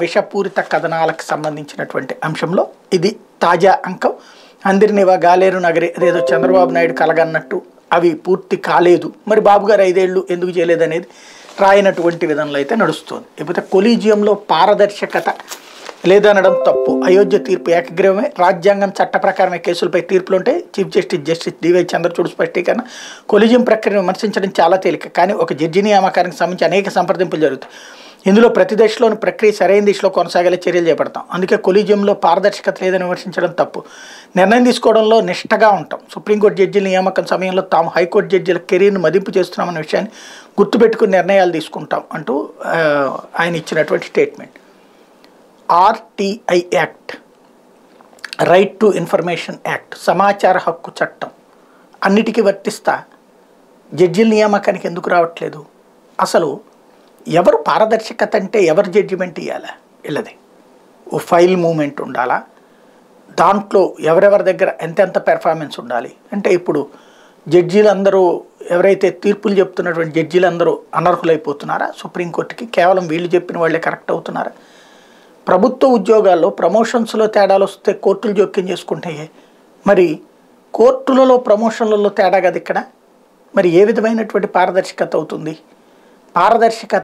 విషపూరిత కథనాలకు సంబంధించినటువంటి అంశంలో ఇది తాజా అంకం. అందరినివా గాలేరు నగరి అదేదో చంద్రబాబు నాయుడు కలగన్నట్టు అవి పూర్తి కాలేదు. మరి బాబు గారు 5 ఏళ్ళు ఎందుకు చేయలేదనేది రాయనటువంటి విధంలో అయితే నడుస్తుంది. ఇకపోతే కొలీజియంలో పారదర్శకత లేదనడం తప్పు. అయోధ్య తీర్పు ఏకగ్రీవమే, రాజ్యాంగం చట్ట ప్రకారమే కేసులపై తీర్పులు ఉంటాయి. చీఫ్ జస్టిస్ డివై చంద్రచూడ్ స్పష్టీకరణ. కొలీజియం ప్రక్రియను విమర్శించడం చాలా తేలిక, కానీ ఒక జడ్జి నియామకానికి సంబంధించి అనేక సంప్రదింపులు జరుగుతాయి. ఇందులో ప్రతి దశలోని ప్రక్రియ సరైన దిశలో కొనసాగేలా చర్యలు చేపడతాం. అందుకే కొలీజియంలో పారదర్శకత లేదని విమర్శించడం తప్పు. నిర్ణయం తీసుకోవడంలో నిష్టగా ఉంటాం. సుప్రీంకోర్టు జడ్జిల నియామకం సమయంలో తాము హైకోర్టు జడ్జిల కెరీర్ను మదింపు చేస్తున్నామన్న విషయాన్ని గుర్తుపెట్టుకుని నిర్ణయాలు తీసుకుంటాం అంటూ ఆయన ఇచ్చినటువంటి statement. RTI act, right to information act, సమాచార హక్కు చట్టం అన్నిటికీ వర్తిస్తా జడ్జిల నియామకానికి ఎందుకు రావట్లేదు? అసలు ఎవరు పారదర్శకత అంటే ఎవరు జడ్జిమెంట్ ఇవ్వాలా? వీళ్ళది ఓ ఫైల్ మూమెంట్ ఉండాలా? దాంట్లో ఎవరెవరి దగ్గర ఎంతెంత పెర్ఫార్మెన్స్ ఉండాలి అంటే, ఇప్పుడు జడ్జీలందరూ ఎవరైతే తీర్పులు చెప్తున్నటువంటి జడ్జీలందరూ అనర్హులైపోతున్నారా సుప్రీంకోర్టుకి? కేవలం వీళ్ళు చెప్పిన వాళ్ళే కరెక్ట్ అవుతున్నారా? ప్రభుత్వ ఉద్యోగాల్లో ప్రమోషన్స్లో తేడాలు వస్తే కోర్టులు జోక్యం చేసుకుంటాయి. మరి కోర్టులలో ప్రమోషన్లలో తేడా కదా ఇక్కడ. మరి ఏ విధమైనటువంటి పారదర్శకత అవుతుంది? పారదర్శకత